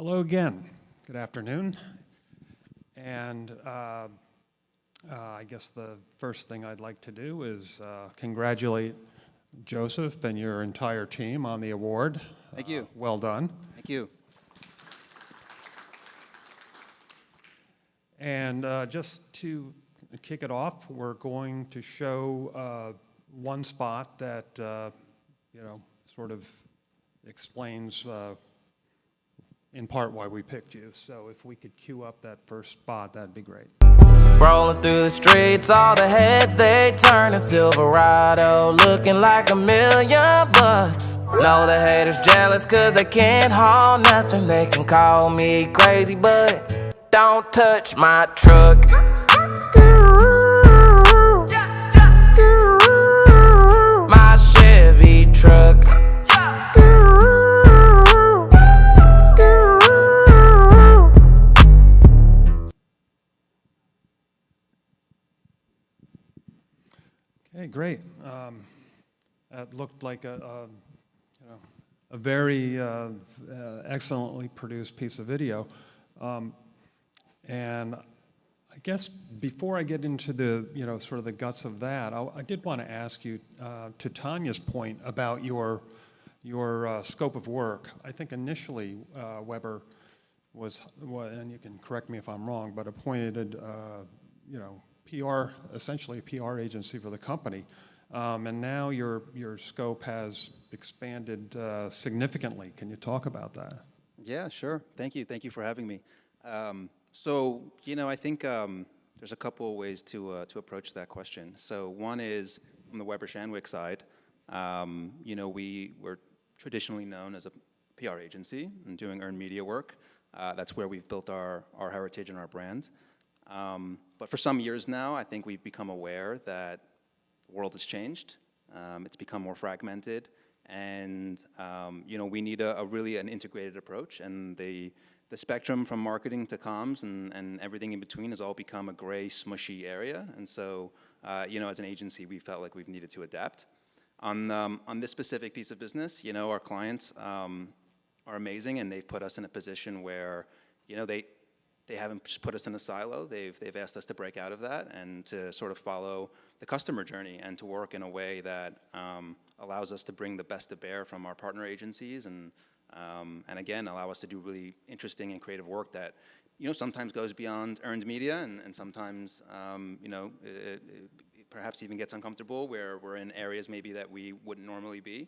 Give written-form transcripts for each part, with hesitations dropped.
Hello again. Good afternoon. And I guess the first thing I'd like to do is congratulate Joseph and your entire team on the award. Thank you. Well done. Thank you. And just to kick it off, we're going to show one spot that, sort of explains in part why we picked you. So if we could cue up that first spot, that'd be great. Rolling through the streets, all the heads they turn in Silverado, looking like $1,000,000. Know the haters jealous cause they can't haul nothing. They can call me crazy, but don't touch my truck. My Chevy truck. Okay, great. That looked like a very excellently produced piece of video. And I guess before I get into the, sort of the guts of that, I did want to ask you, to Tanya's point about your scope of work. I think initially Weber was, and you can correct me if I'm wrong, but appointed, PR, essentially a PR agency for the company. And now your scope has expanded significantly. Can you talk about that? Yeah, sure. Thank you. Thank you for having me. So, I think there's a couple of ways to approach that question. So one is on the Weber Shandwick side, we were traditionally known as a PR agency and doing earned media work. That's where we've built our heritage and our brand. But for some years now, I think we've become aware that the world has changed. It's become more fragmented, and we need a really an integrated approach. And the spectrum from marketing to comms and everything in between has all become a gray, smushy area. And so, as an agency, we felt like we've needed to adapt. On this specific piece of business, our clients are amazing, and they've put us in a position where, they haven't just put us in a silo. They've asked us to break out of that and to sort of follow the customer journey and to work in a way that allows us to bring the best to bear from our partner agencies and again, allow us to do really interesting and creative work that, sometimes goes beyond earned media and sometimes, it perhaps even gets uncomfortable where we're in areas maybe that we wouldn't normally be.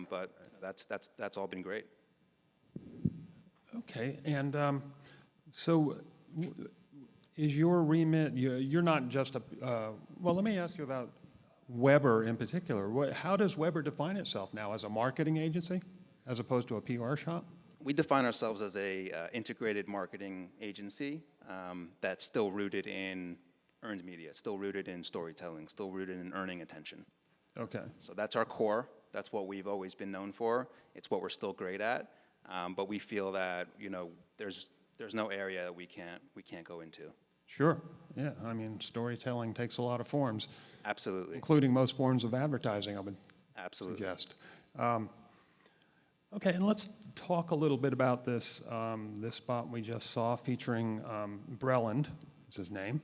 But that's all been great. Okay, and so is your remit, you're not just a, well, let me ask you about Weber in particular. How does Weber define itself now, as a marketing agency as opposed to a PR shop? We define ourselves as a integrated marketing agency that's still rooted in earned media, still rooted in storytelling, still rooted in earning attention. Okay. So that's our core. That's what we've always been known for. It's what we're still great at. But we feel that, there's no area that we can't go into. Sure. Yeah. I mean, storytelling takes a lot of forms. Absolutely. Including most forms of advertising, I would Absolutely. suggest. Okay, and let's talk a little bit about this this spot we just saw featuring Breland, is his name.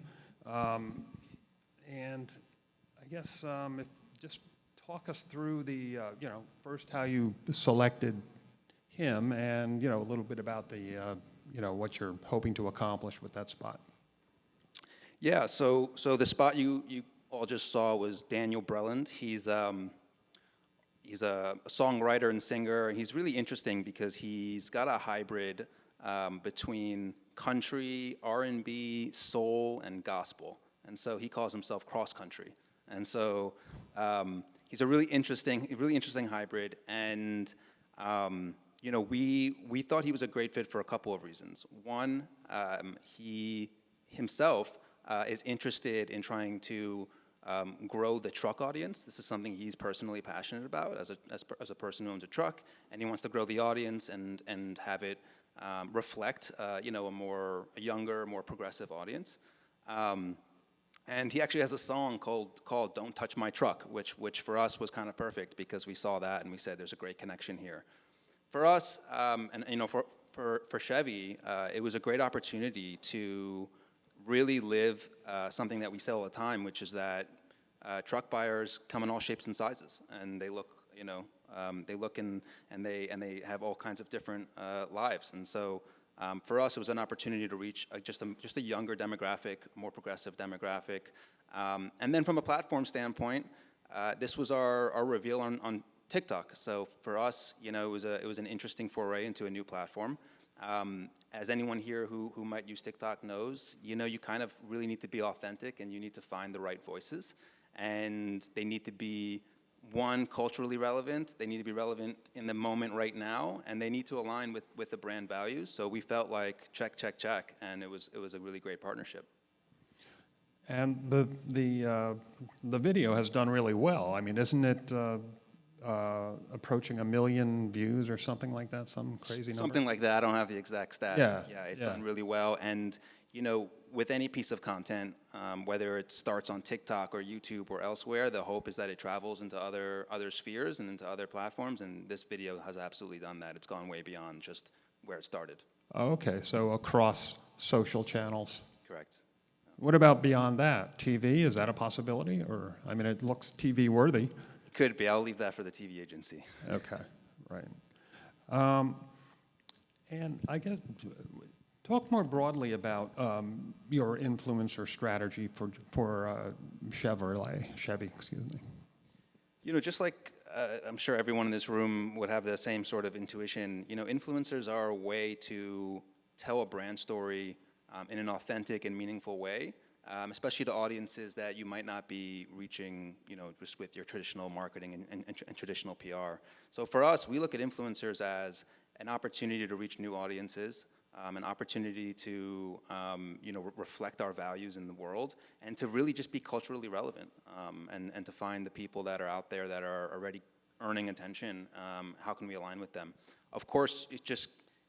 And I guess if just talk us through the, first how you selected him and, a little bit about the, what you're hoping to accomplish with that spot. Yeah, so the spot you all just saw was Daniel Breland. He's a songwriter and singer. He's really interesting because he's got a hybrid between country, R&B, soul, and gospel. And so he calls himself cross-country. And so he's a really interesting hybrid. And we thought he was a great fit for a couple of reasons. One, he himself is interested in trying to grow the truck audience. This is something he's personally passionate about as a person who owns a truck, and he wants to grow the audience and have it reflect a younger, more progressive audience. And he actually has a song called "Don't Touch My Truck," which for us was kind of perfect because we saw that and we said there's a great connection here. For us, for Chevy, it was a great opportunity to really live something that we say all the time, which is that truck buyers come in all shapes and sizes, and they look, they look and they have all kinds of different lives. And so for us, it was an opportunity to reach just a younger demographic, more progressive demographic. And then from a platform standpoint, this was our reveal on TikTok. So for us, it was an interesting foray into a new platform. As anyone here who might use TikTok knows, you kind of really need to be authentic, and you need to find the right voices. And they need to be, one, culturally relevant, they need to be relevant in the moment right now, and they need to align with the brand values. So we felt like check, check, check, and it was a really great partnership. And the video has done really well. I mean, isn't it approaching 1 million views or something like that? Some crazy number? Something like that. I don't have the exact stat. Yeah, It's done really well. And with any piece of content, whether it starts on TikTok or YouTube or elsewhere, the hope is that it travels into other spheres and into other platforms. And this video has absolutely done that. It's gone way beyond just where it started. Oh, okay, so across social channels. Correct. What about beyond that? TV, is that a possibility? Or, I mean, it looks TV worthy. Could be. I'll leave that for the TV agency. Okay, right. And I guess, talk more broadly about your influencer strategy for Chevy, excuse me. Just like I'm sure everyone in this room would have the same sort of intuition, influencers are a way to tell a brand story in an authentic and meaningful way, especially to audiences that you might not be reaching, just with your traditional marketing and traditional PR. So for us, we look at influencers as an opportunity to reach new audiences, an opportunity to, reflect our values in the world, and to really just be culturally relevant, and to find the people that are out there that are already earning attention. How can we align with them? Of course,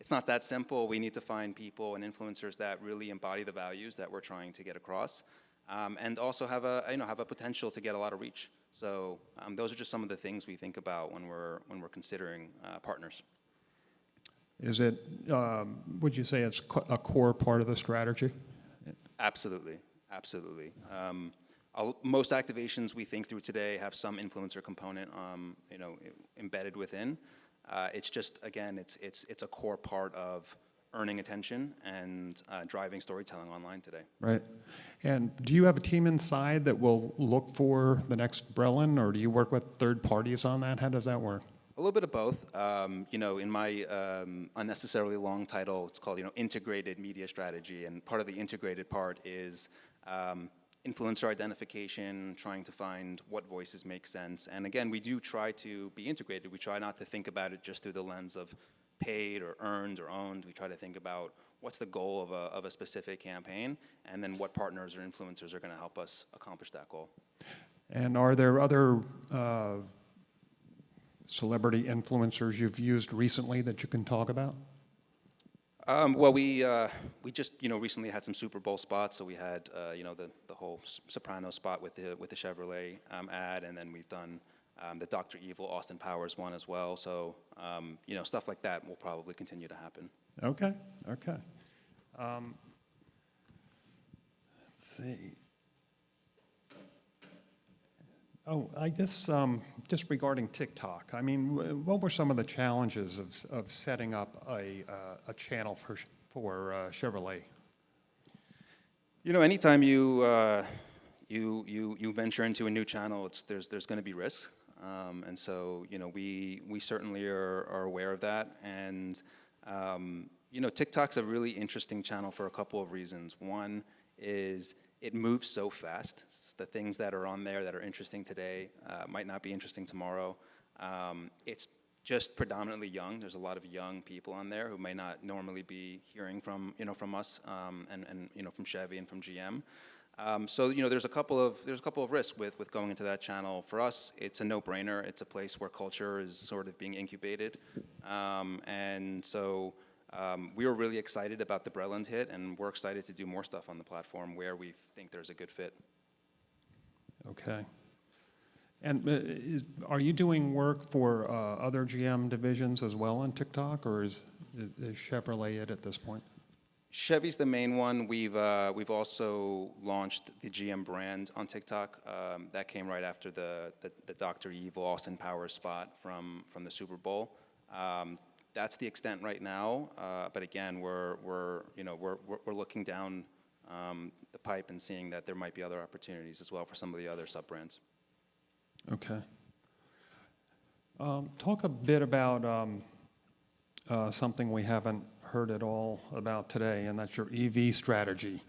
it's not that simple. We need to find people and influencers that really embody the values that we're trying to get across, and also have a potential to get a lot of reach. So those are just some of the things we think about when we're considering partners. Is it, would you say it's a core part of the strategy? Absolutely, absolutely. Most activations we think through today have some influencer component, embedded within. It's just, again, it's a core part of earning attention and driving storytelling online today. Right. And do you have a team inside that will look for the next McClellan, or do you work with third parties on that? How does that work? A little bit of both. In my unnecessarily long title, it's called, integrated media strategy, and part of the integrated part is influencer identification, trying to find what voices make sense. And again, we do try to be integrated. We try not to think about it just through the lens of paid or earned or owned. We try to think about what's the goal of a specific campaign, and then what partners or influencers are going to help us accomplish that goal. And are there other celebrity influencers you've used recently that you can talk about? Well, we just recently had some Super Bowl spots. So we had the whole Soprano spot with the Chevrolet ad, and then we've done the Dr. Evil Austin Powers one as well. So stuff like that will probably continue to happen. Okay. Okay. Let's see. Oh, I guess just regarding TikTok, I mean, what were some of the challenges of setting up a channel for Chevrolet? Anytime you venture into a new channel, there's going to be risks, and so we certainly are aware of that. And TikTok's a really interesting channel for a couple of reasons. One is it moves so fast. The things that are on there that are interesting today might not be interesting tomorrow. It's just predominantly young. There's a lot of young people on there who may not normally be hearing from us and from Chevy and from GM. So there's a couple of risks with going into that channel. For us, it's a no-brainer. It's a place where culture is sort of being incubated, and so. We were really excited about the McClellan hit, and we're excited to do more stuff on the platform where we think there's a good fit. Okay. And are you doing work for other GM divisions as well on TikTok, or is Chevrolet it at this point? Chevy's the main one. We've also launched the GM brand on TikTok. That came right after the Dr. Evil Austin Powers spot from the Super Bowl. That's the extent right now. But again, we're looking down the pipe and seeing that there might be other opportunities as well for some of the other sub brands. Okay. Talk a bit about something we haven't heard at all about today, and that's your EV strategy.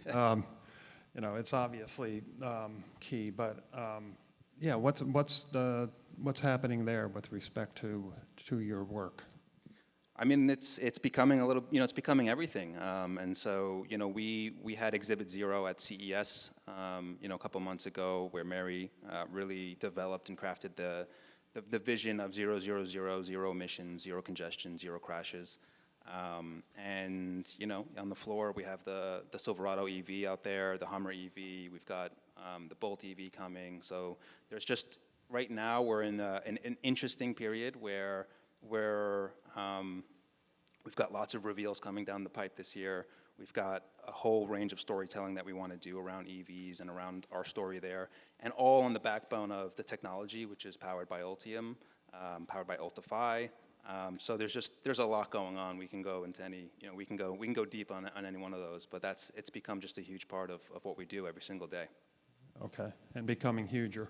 It's obviously key, but yeah, what's happening there with respect to your work? I mean, it's becoming a little, it's becoming everything. And so, we had Exhibit 0 at CES, a couple months ago, where Mary really developed and crafted the vision of 0, 0, 0, zero emissions, zero congestion, zero crashes. And on the floor we have the Silverado EV out there, the Hummer EV. We've got the Bolt EV coming. So there's just right now we're in an interesting period where we've got lots of reveals coming down the pipe this year. We've got a whole range of storytelling that we want to do around EVs and around our story there, and all on the backbone of the technology, which is powered by Ultium, powered by Ultify. So there's a lot going on. We can go into any, we can go deep on any one of those, but it's become just a huge part of what we do every single day. Okay, and becoming huger.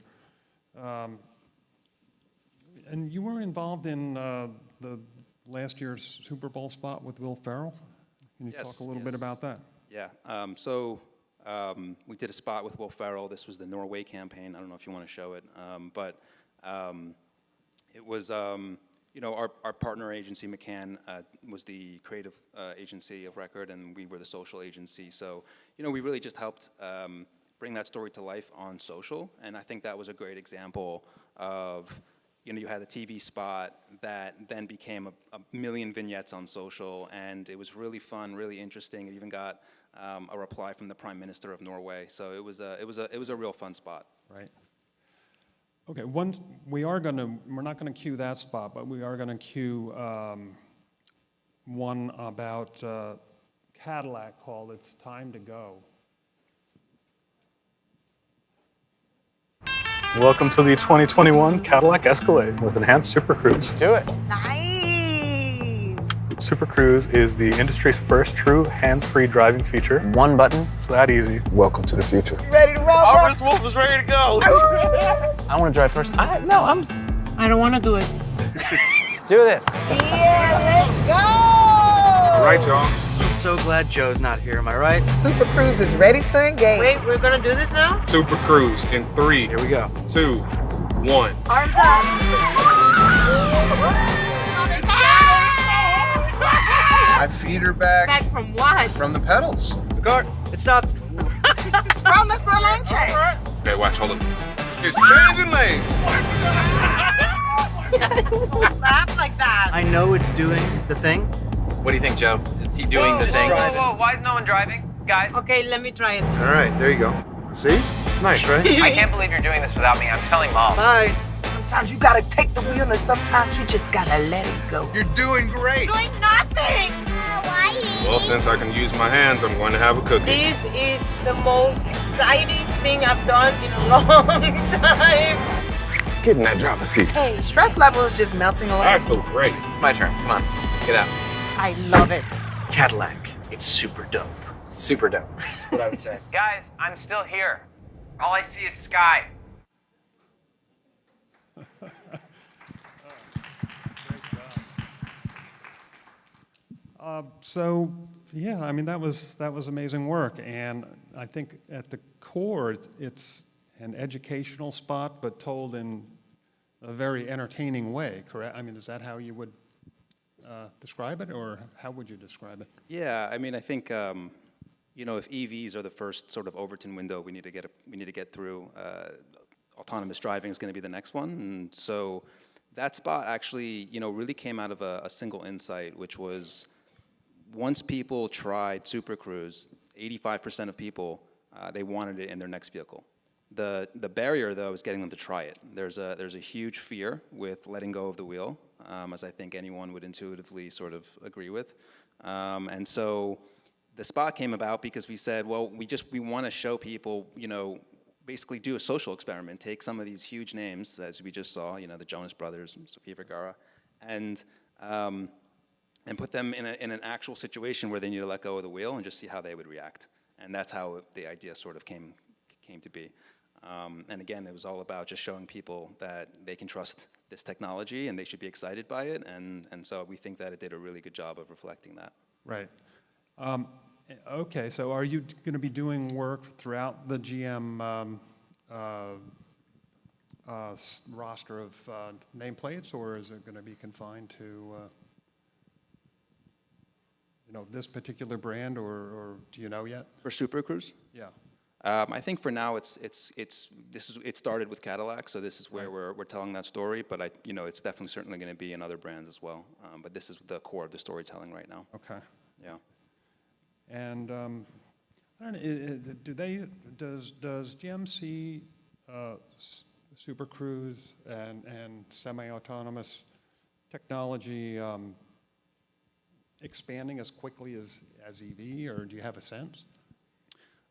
And you were involved in the last year's Super Bowl spot with Will Ferrell. Can you talk a little bit about that? Yeah. We did a spot with Will Ferrell. This was the Norway campaign. I don't know if you want to show it, but it was. Our partner agency, McCann, was the creative agency of record, and we were the social agency. So, we really just helped bring that story to life on social, and I think that was a great example of, you had a TV spot that then became a million vignettes on social, and it was really fun, really interesting. It even got a reply from the Prime Minister of Norway. So it was a real fun spot. Right. Okay, we're not going to cue that spot, but we are going to cue one about Cadillac called "It's Time to Go." Welcome to the 2021 Cadillac Escalade with enhanced Super Cruise. Do it. Nice! Super Cruise is the industry's first true hands-free driving feature. One button. It's that easy. Welcome to the future. Ready to roll, bro? Chris Wolf is ready to go. I want to drive first. I don't want to do it. Let's do this. Yeah, let's go! All right, y'all. I'm so glad Joe's not here, am I right? Super Cruise is ready to engage. Wait, we're gonna do this now? Super Cruise in 3, Here we go. 2, 1. Arms up. My feet are back Back from what? from the pedals. The car, it stopped. Promise to lane change. Okay, watch, hold on. It's changing lanes. Laugh like that. I know it's doing the thing. What do you think, Joe? Is he doing the thing? Whoa, why is no one driving? Guys, Okay, let me try it. All right, there you go. See? It's nice, right? I can't believe you're doing this without me. I'm telling Mom. Bye. Sometimes you gotta take the wheel and sometimes you just gotta let it go. You're doing great. Doing nothing! Well, since I can use my hands, I'm going to have a cookie. This is the most exciting thing I've done in a long time. Get in that driver's seat. Hey, stress level is just melting away. I feel great. It's my turn. Come on, get out. I love it. Cadillac. It's super dope. Super dope. That's what I would say. Guys, I'm still here. All I see is sky. So, yeah, I mean, that was amazing work, and I think at the core, it's an educational spot, but told in a very entertaining way, correct? I mean, is that how you would describe it, or how would you describe it? Yeah, I mean, I think if EVs are the first sort of Overton window we need to get through, autonomous driving is going to be the next one, and so that spot actually really came out of a single insight, which was once people tried Super Cruise, 85% of people they wanted it in their next vehicle. The barrier, though, is getting them to try it. There's a huge fear with letting go of the wheel, as I think anyone would intuitively sort of agree with. And so the spot came about because we said, well, we want to show people, basically do a social experiment, take some of these huge names, as we just saw, the Jonas Brothers, Sofia Vergara, and put them in an actual situation where they need to let go of the wheel and just see how they would react. And that's how the idea sort of came to be. And again, it was all about just showing people that they can trust this technology and they should be excited by it. And so we think that it did a really good job of reflecting that. Right. Okay, so are you going to be doing work throughout the GM roster of nameplates, or is it going to be confined to this particular brand, or do you know yet? For Super Cruise? Yeah. I think for now it started with Cadillac, so this is where we're telling that story. But it's definitely certainly going to be in other brands as well. But this is the core of the storytelling right now. Okay. Yeah. And I don't know, does GM see Super Cruise and semi-autonomous technology expanding as quickly as EV, or do you have a sense?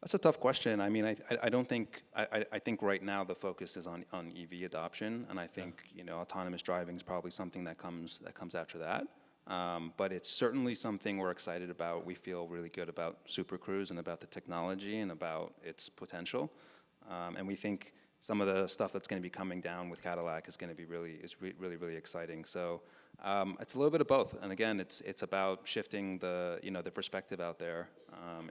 That's a tough question. I mean, I don't think, I think right now the focus is on EV adoption, and I think, autonomous driving is probably something that comes after that. But it's certainly something we're excited about. We feel really good about Super Cruise and about the technology and about its potential. And we think some of the stuff that's going to be coming down with Cadillac is going to be really exciting. So it's a little bit of both. And again, it's about shifting the perspective out there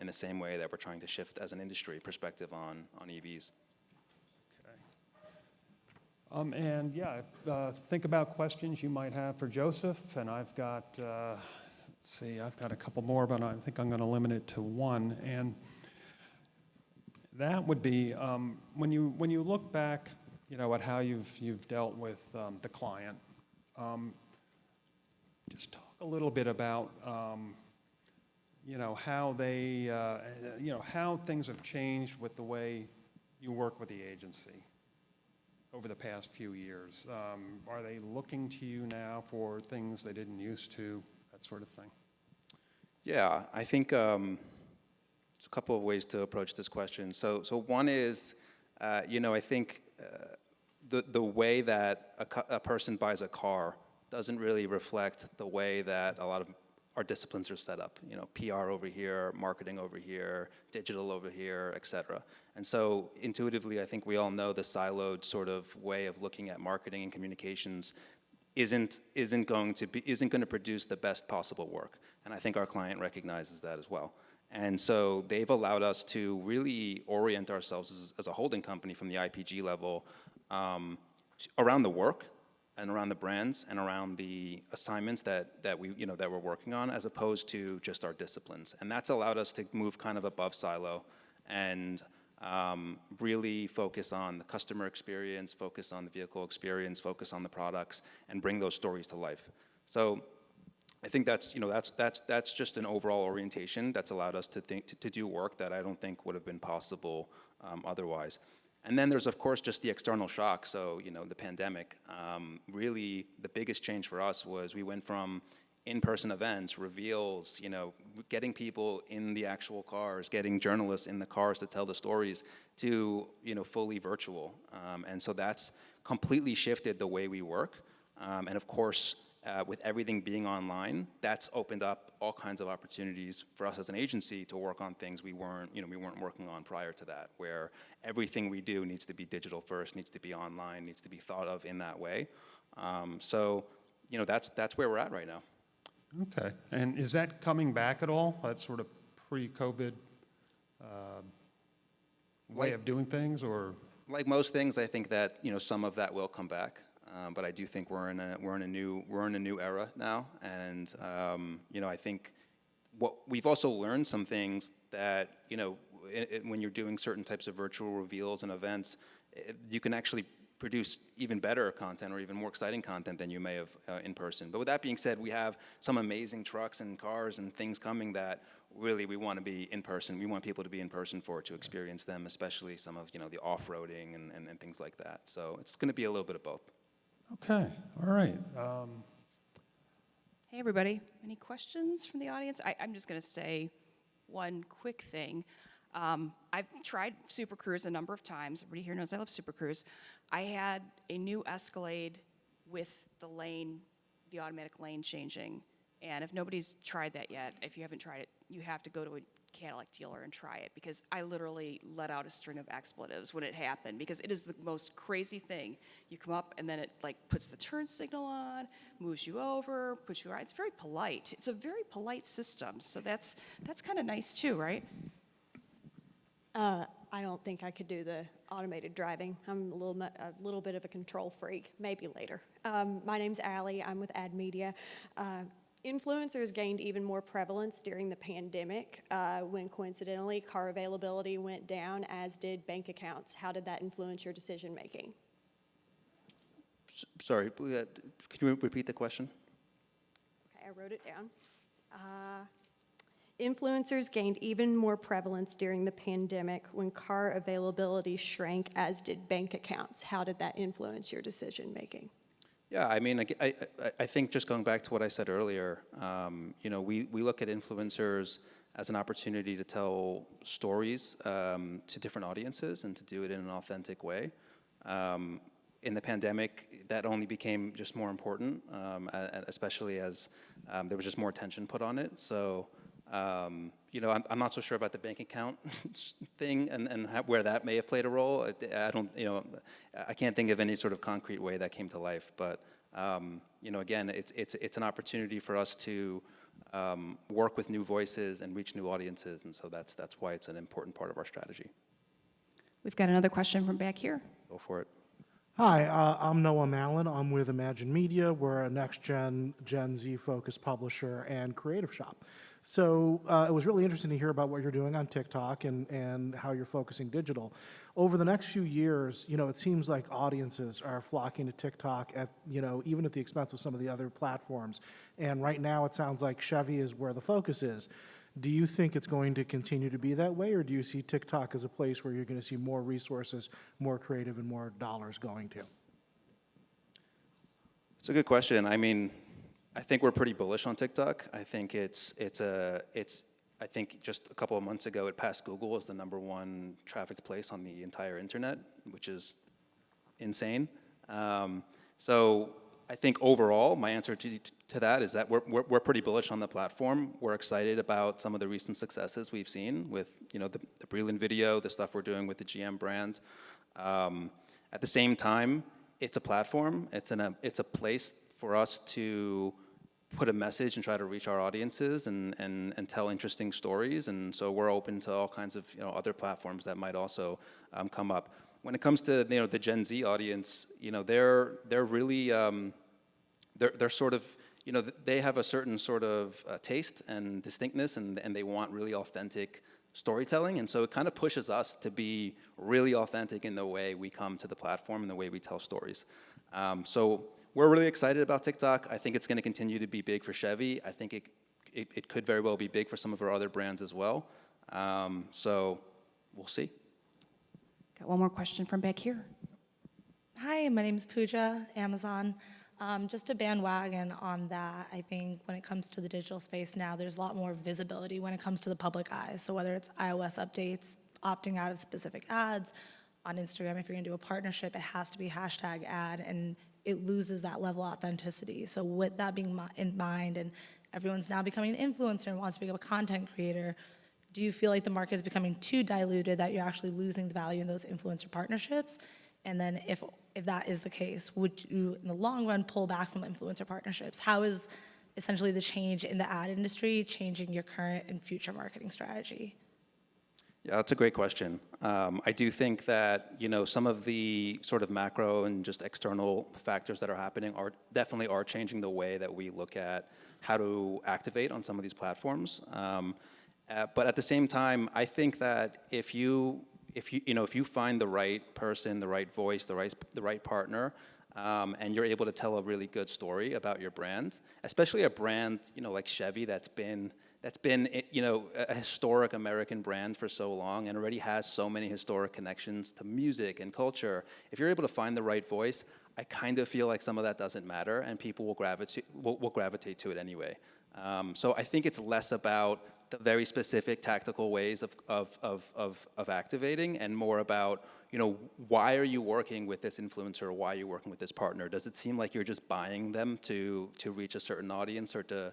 in the same way that we're trying to shift as an industry perspective on EVs. Okay. And yeah, think about questions you might have for Joseph. And I've got, let's see, I've got a couple more, but I think I'm going to limit it to one. And that would be when you look back, at how you've dealt with the client. Just talk a little bit about, how they, how things have changed with the way you work with the agency over the past few years. Are they looking to you now for things they didn't used to, that sort of thing? Yeah, I think there's a couple of ways to approach this question. So one is, I think the way that a person buys a car doesn't really reflect the way that a lot of our disciplines are set up. PR over here, marketing over here, digital over here, et cetera. And so intuitively, I think we all know the siloed sort of way of looking at marketing and communications isn't going to produce the best possible work. And I think our client recognizes that as well. And so they've allowed us to really orient ourselves as a holding company from the IPG level around the work and around the brands and around the assignments that we're working on, as opposed to just our disciplines. And that's allowed us to move kind of above silo and really focus on the customer experience, focus on the vehicle experience, focus on the products, and bring those stories to life. So I think that's just an overall orientation that's allowed us to do work that I don't think would have been possible otherwise. And then there's, of course, just the external shock. So, the pandemic. Really, the biggest change for us was we went from in-person events, reveals, getting people in the actual cars, getting journalists in the cars to tell the stories, to, fully virtual. And so that's completely shifted the way we work. And of course, with everything being online, that's opened up all kinds of opportunities for us as an agency to work on things we weren't working on prior to that, where everything we do needs to be digital first, needs to be online, needs to be thought of in that way. So, that's where we're at right now. Okay. And is that coming back at all? That sort of pre-COVID way of doing things, or? Like most things, I think that some of that will come back. But I do think we're in a new era now, and I think what we've also learned some things that when you're doing certain types of virtual reveals and events, you can actually produce even better content or even more exciting content than you may have in person. But with that being said, we have some amazing trucks and cars and things coming that really we want to be in person. We want people to be in person to experience them, especially some of the off-roading and things like that. So it's going to be a little bit of both. Okay, all right. Hey, everybody. Any questions from the audience? I'm just going to say one quick thing. I've tried Super Cruise a number of times. Everybody here knows I love Super Cruise. I had a new Escalade with the automatic lane changing. And if nobody's tried that yet, if you haven't tried it, you have to go to a Cadillac dealer and try it, because I literally let out a string of expletives when it happened, because it is the most crazy thing. You come up and then it like puts the turn signal on, moves you over, puts you right. It's very polite. It's a very polite system. So that's kind of nice too, right? I don't think I could do the automated driving. I'm a little bit of a control freak. Maybe later. My name's Allie. I'm with Ad Media. Influencers gained even more prevalence during the pandemic when coincidentally car availability went down, as did bank accounts. How did that influence your decision making? Sorry, could you repeat the question? Okay, I wrote it down. Influencers gained even more prevalence during the pandemic when car availability shrank, as did bank accounts. How did that influence your decision making? Yeah, I mean, I think just going back to what I said earlier, we look at influencers as an opportunity to tell stories to different audiences and to do it in an authentic way. In the pandemic, that only became just more important, especially as there was just more attention put on it. So, I'm not so sure about the bank account thing and where that may have played a role. I don't, I can't think of any sort of concrete way that came to life. But, again, it's an opportunity for us to work with new voices and reach new audiences. And so that's why it's an important part of our strategy. We've got another question from back here. Go for it. Hi, I'm Noah Mallon. I'm with Imagine Media. We're a next-gen, Gen Z-focused publisher and creative shop. So it was really interesting to hear about what you're doing on TikTok and how you're focusing digital. Over the next few years, it seems like audiences are flocking to TikTok at, even at the expense of some of the other platforms. And right now it sounds like Chevy is where the focus is. Do you think it's going to continue to be that way, or do you see TikTok as a place where you're going to see more resources, more creative, and more dollars going to? It's a good question. I mean, I think we're pretty bullish on TikTok. I think I think just a couple of months ago it passed Google as the #1 trafficked place on the entire internet, which is insane. So I think overall, my answer to that is that we're pretty bullish on the platform. We're excited about some of the recent successes we've seen with the Breland video, the stuff we're doing with the GM brand. At the same time, it's a platform. It's a place for us to put a message and try to reach our audiences and tell interesting stories. And so we're open to all kinds of other platforms that might also come up. When it comes to the Gen Z audience, they're really they're sort of they have a certain sort of taste and distinctness, and they want really authentic storytelling. And so it kind of pushes us to be really authentic in the way we come to the platform and the way we tell stories. So we're really excited about TikTok. I think it's going to continue to be big for Chevy. I think it could very well be big for some of our other brands as well. So we'll see. Got one more question from back here. Hi, my name is Pooja, Amazon. Just a bandwagon on that, I think when it comes to the digital space now, there's a lot more visibility when it comes to the public eye. So whether it's iOS updates, opting out of specific ads, on Instagram, if you're gonna do a partnership, it has to be hashtag ad, and it loses that level of authenticity. So with that being in mind, and everyone's now becoming an influencer and wants to become a content creator, do you feel like the market is becoming too diluted that you're actually losing the value in those influencer partnerships? And then if that is the case, would you, in the long run, pull back from influencer partnerships? How is essentially the change in the ad industry changing your current and future marketing strategy? Yeah, that's a great question. I do think that some of the sort of macro and just external factors that are happening definitely are changing the way that we look at how to activate on some of these platforms. But at the same time, I think that if you if you find the right person, the right voice, the right partner, and you're able to tell a really good story about your brand, especially a brand, like Chevy that's been a historic American brand for so long and already has so many historic connections to music and culture. If you're able to find the right voice, I kind of feel like some of that doesn't matter, and people will gravitate to it anyway. So I think it's less about the very specific tactical ways of activating, and more about, why are you working with this influencer? Why are you working with this partner? Does it seem like you're just buying them to reach a certain audience, or to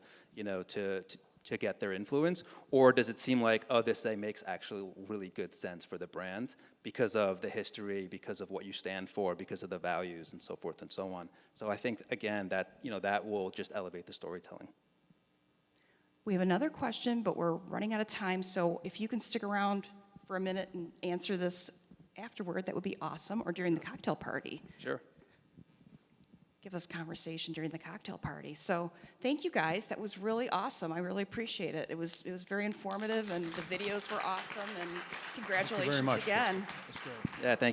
get their influence? Or does it seem like, oh, this makes actually really good sense for the brand because of the history, because of what you stand for, because of the values, and so forth and so on. So I think, again, that, that will just elevate the storytelling. We have another question, but we're running out of time, so if you can stick around for a minute and answer this afterward, that would be awesome, or during the cocktail party. Sure. Give us conversation during the cocktail party. So thank you guys, that was really awesome. I really appreciate it. It was very informative, and the videos were awesome, and congratulations much. again. Yeah, thank you.